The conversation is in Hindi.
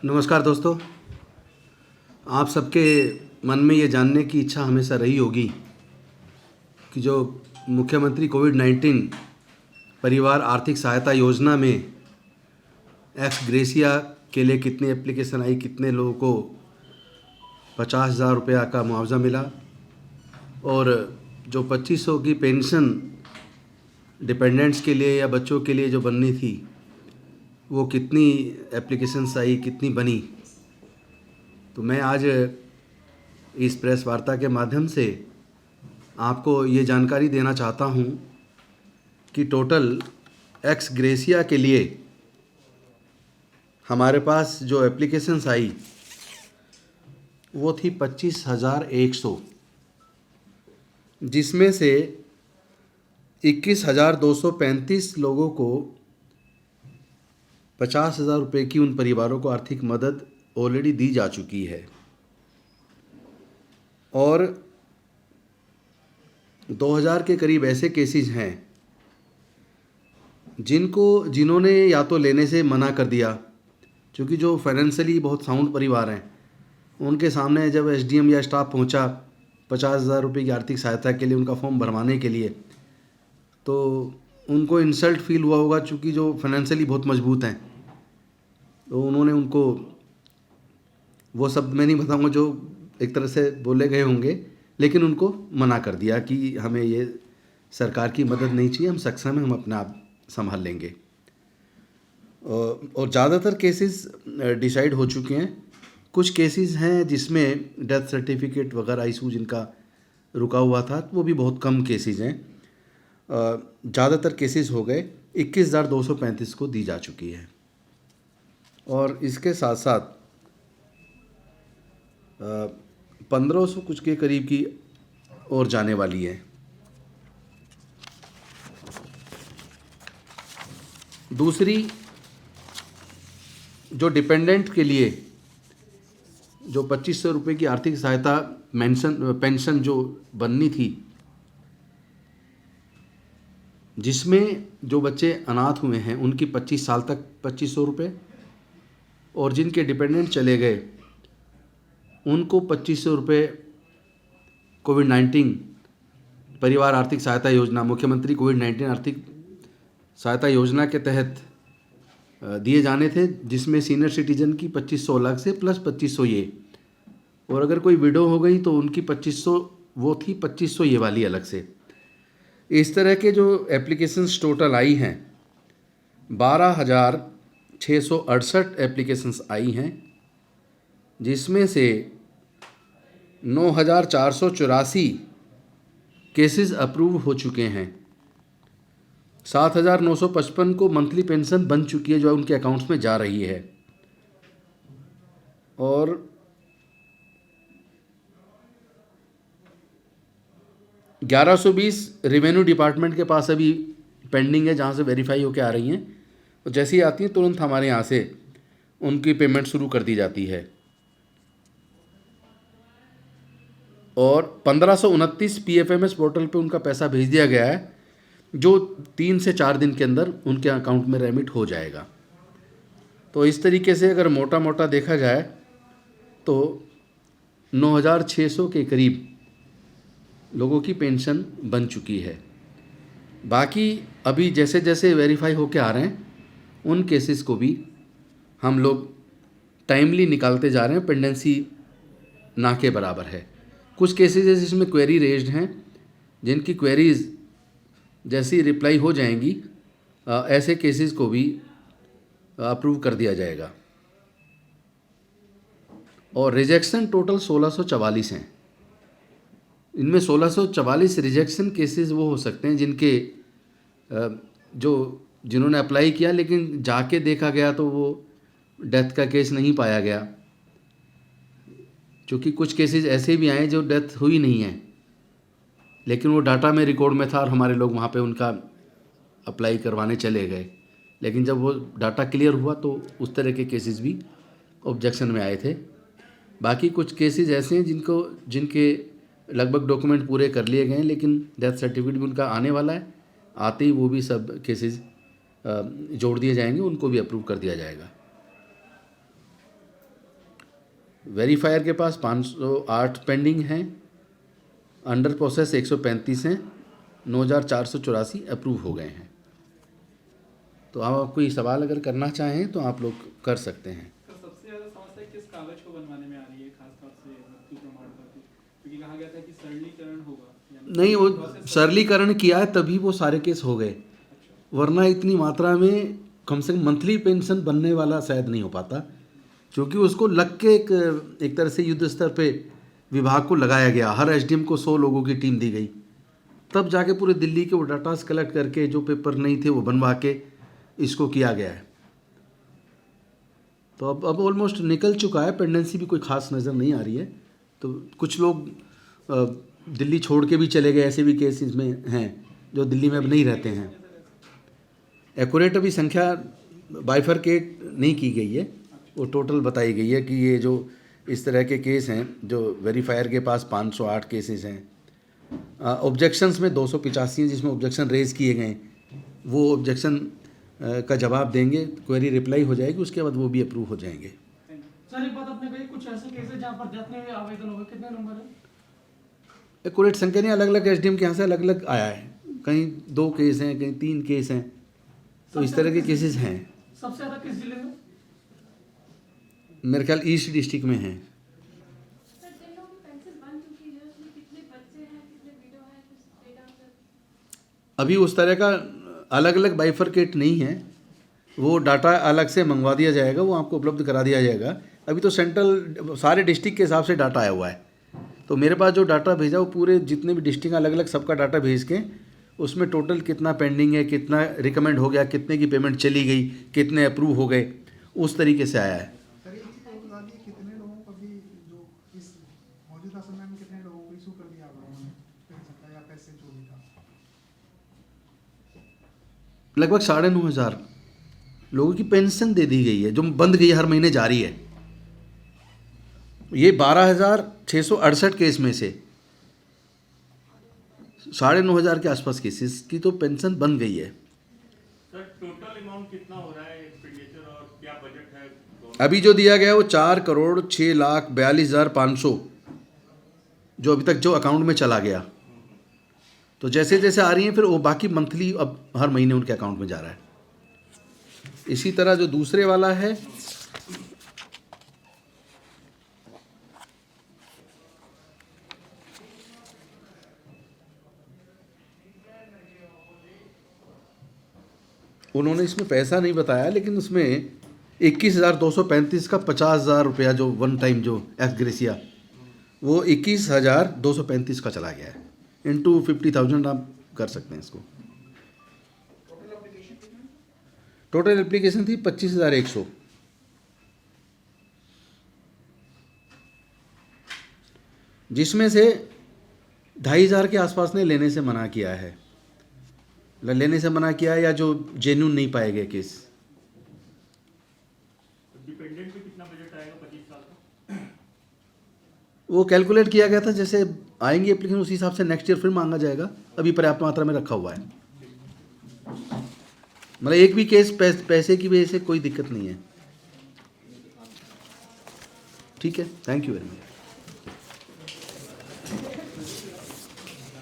नमस्कार दोस्तों। आप सबके मन में ये जानने की इच्छा हमेशा रही होगी कि जो मुख्यमंत्री कोविड-19 परिवार आर्थिक सहायता योजना में एक्स ग्रेसिया के लिए कितनी एप्लीकेशन आई, कितने लोगों को 50,000 रुपया का मुआवज़ा मिला और जो 2500 की पेंशन डिपेंडेंट्स के लिए या बच्चों के लिए जो बननी थी वो कितनी एप्लीकेशंस आई, कितनी बनी। तो मैं आज इस प्रेस वार्ता के माध्यम से आपको ये जानकारी देना चाहता हूँ कि टोटल एक्स ग्रेसिया के लिए हमारे पास जो एप्लीकेशंस आई वो थी 25,100, जिसमें से 21,235 लोगों को 50,000 रुपये की उन परिवारों को आर्थिक मदद ऑलरेडी दी जा चुकी है और 2,000 के करीब ऐसे केसेस हैं जिन्होंने या तो लेने से मना कर दिया, क्योंकि जो फाइनेंशियली बहुत साउंड परिवार हैं उनके सामने जब एसडीएम या स्टाफ पहुंचा 50,000 रुपये की आर्थिक सहायता के लिए उनका फॉर्म भरवाने के लिए, तो उनको इंसल्ट फील हुआ होगा, चूँकि जो फाइनेंशियली बहुत मजबूत हैं। तो उन्होंने उनको वो शब्द मैं नहीं बताऊंगा जो एक तरह से बोले गए होंगे, लेकिन उनको मना कर दिया कि हमें ये सरकार की मदद नहीं चाहिए, हम सक्षम हैं, हम अपने आप संभाल लेंगे। और ज़्यादातर केसेस डिसाइड हो चुके हैं। कुछ केसेस हैं जिसमें डेथ सर्टिफिकेट वगैरह इशू जिनका रुका हुआ था, वो भी बहुत कम केसेस हैं। ज़्यादातर केसेस हो गए। 21,235 को दी जा चुकी है और इसके साथ साथ 1,500 कुछ के करीब की और जाने वाली है। दूसरी, जो डिपेंडेंट के लिए जो 2,500 रुपये की आर्थिक सहायता पेंशन जो बननी थी, जिसमें जो बच्चे अनाथ हुए हैं उनकी 25 साल तक 2,500 रुपये और जिनके डिपेंडेंट चले गए उनको 2,500 रुपये कोविड-19 परिवार आर्थिक सहायता योजना, मुख्यमंत्री कोविड-19 आर्थिक सहायता योजना के तहत दिए जाने थे, जिसमें सीनियर सिटीजन की 2,500 अलग से प्लस 2,500 ये, और अगर कोई विडो हो गई तो उनकी 2,500 वो थी, 2,500 ये वाली अलग से। इस तरह के जो एप्लीकेशंस टोटल आई हैं 12,668 एप्लीकेशंस आई हैं, जिसमें से 9,484 केसेस अप्रूव हो चुके हैं। 7,955 को मंथली पेंशन बन चुकी है जो उनके अकाउंट्स में जा रही है और 1,120 रेवेन्यू डिपार्टमेंट के पास अभी पेंडिंग है, जहाँ से वेरीफाई होकर आ रही हैं, और जैसी आती हैं तुरंत हमारे यहाँ से उनकी पेमेंट शुरू कर दी जाती है। और 1,529 पीएफएमएस पोर्टल पे उनका पैसा भेज दिया गया है, जो 3 से 4 दिन के अंदर उनके अकाउंट में रेमिट हो जाएगा। तो इस तरीके से अगर मोटा मोटा देखा जाए तो 9,600 के करीब लोगों की पेंशन बन चुकी है। बाकी अभी जैसे जैसे वेरीफाई होके आ रहे हैं उन केसेस को भी हम लोग टाइमली निकालते जा रहे हैं, पेंडेंसी ना के बराबर है। कुछ केसेस है जिसमें क्वेरी रेज्ड हैं, जिनकी क्वेरीज जैसी रिप्लाई हो जाएंगी ऐसे केसेस को भी अप्रूव कर दिया जाएगा। और रिजेक्शन टोटल 1,644 हैं। इनमें 1,644 रिजेक्शन केसेस वो हो सकते हैं जिनके जिन्होंने अप्लाई किया लेकिन जाके देखा गया तो वो डेथ का केस नहीं पाया गया, क्योंकि कुछ केसेस ऐसे भी आए जो डेथ हुई नहीं है लेकिन वो डाटा में रिकॉर्ड में था और हमारे लोग वहाँ पे उनका अप्लाई करवाने चले गए, लेकिन जब वो डाटा क्लियर हुआ तो उस तरह के केसेस भी ऑब्जेक्शन में आए थे। बाकी कुछ केसेस ऐसे हैं जिनके लगभग डॉक्यूमेंट पूरे कर लिए गए हैं, लेकिन डेथ सर्टिफिकेट भी उनका आने वाला है। आते ही वो भी सब केसेस जोड़ दिए जाएंगे, उनको भी अप्रूव कर दिया जाएगा। वेरीफायर के पास 508 पेंडिंग हैं, अंडर प्रोसेस 135 हैं, 9484 अप्रूव हो गए हैं। तो आप कोई सवाल अगर करना चाहें तो आप लोग कर सकते हैं। तो सबसे ज़्यादा समस्या किस कागज़ को बनवाने में आ रही है, खासतौर से मृत्यु प्रमाण पत्र? क्योंकि कहा गया था कि सरलीकरण होगा, नहीं, वो सरलीकरण किया है तभी वो सारे केस हो गए, वरना इतनी मात्रा में कम से कम मंथली पेंशन बनने वाला शायद नहीं हो पाता, क्योंकि उसको लग के एक तरह से युद्ध स्तर पे विभाग को लगाया गया। हर एसडीएम को 100 लोगों की टीम दी गई, तब जाके पूरे दिल्ली के वो डाटास कलेक्ट करके जो पेपर नहीं थे वो बनवा के इसको किया गया है। तो अब ऑलमोस्ट निकल चुका है, पेंडेंसी भी कोई खास नज़र नहीं आ रही है। तो कुछ लोग दिल्ली छोड़ के भी चले गए, ऐसे भी केस इसमें हैं जो दिल्ली में अब नहीं रहते हैं। एक्यूरेट अभी संख्या बाइफरकेट नहीं की गई है, वो टोटल बताई गई है कि ये जो इस तरह के केस हैं, जो वेरीफायर के पास 508 केसेस हैं, ऑब्जेक्शंस में 285 हैं जिसमें ऑब्जेक्शन रेज किए गए, वो ऑब्जेक्शन का जवाब देंगे, क्वेरी रिप्लाई हो जाएगी, उसके बाद वो भी अप्रूव हो जाएंगे। सर एक बात आपने कही, कुछ ऐसे केस है जहाँ पर डेथ में आवेदन होगा, कितने नंबर है? एक्यूरेट संख्या नहीं, अलग अलग एसडीएम के यहाँ से अलग अलग आया है, कहीं 2 केस हैं, कहीं 3 केस हैं, तो इस तरह के केसेस हैं। सबसे ज़्यादा किस जिले में? मेरे ख्याल ईस्ट डिस्ट्रिक्ट में हैं। सर जिन लोगों की पेंशन बन चुकी है उसमें कितने बच्चे हैं, कितने विडो हैं, कुछ डेटा सर? अभी उस तरह का अलग अलग बाइफरकेट नहीं है, वो डाटा अलग से मंगवा दिया जाएगा, वो आपको उपलब्ध करा दिया जाएगा। अभी तो सेंट्रल सारे डिस्ट्रिक्ट के हिसाब से डाटा आया हुआ है, तो मेरे पास जो डाटा भेजा वो पूरे जितने भी डिस्ट्रिक्ट अलग अलग सबका डाटा भेज के उसमें टोटल कितना पेंडिंग है, कितना रिकमेंड हो गया, कितने की पेमेंट चली गई, कितने अप्रूव हो गए, उस तरीके से आया है। सर एक चीज़ और बता दी, कितने लोगों को भी जो इस मौजूदा समय में कितने लोगों को इशू कर दिया आप लोगों ने पेंशन का या पैसे जो भी था? लगभग 9,500 लोगों की पेंशन दे दी गई है, जो बंद गई हर महीने जारी है। ये 12,668 केस में से 9,500 के आसपास केसेस की तो पेंशन बन गई है। सर टोटल अमाउंट कितना हो रहा है एक्सपेंडिचर और क्या बजट है? अभी जो दिया गया है वो 4,06,42,500 जो अभी तक जो अकाउंट में चला गया, तो जैसे जैसे आ रही हैं फिर वो बाकी मंथली अब हर महीने उनके अकाउंट में जा रहा है। इसी तरह जो दूसरे वाला है, उन्होंने इसमें पैसा नहीं बताया, लेकिन उसमें 21,235 का 50,000 रुपया जो वन टाइम जो एक्सग्रेसिया, वो 21,235 का चला गया है। इंटू 50,000 आप कर सकते हैं इसको। टोटल एप्लीकेशन थी 25,100, जिसमें से 2,500 के आसपास ने लेने से मना किया है, लेने से मना किया है या जो जेन्युइन नहीं पाए गए केस। डिपेंडेंट पे कितना बजट आएगा 25 साल का? वो कैलकुलेट किया गया था, जैसे आएंगे एप्लीकेशन उसी हिसाब से नेक्स्ट ईयर फिर मांगा जाएगा, अभी पर्याप्त मात्रा में रखा हुआ है। मतलब एक भी केस पैसे की वजह से कोई दिक्कत नहीं है। ठीक है, थैंक यू वेरी मच।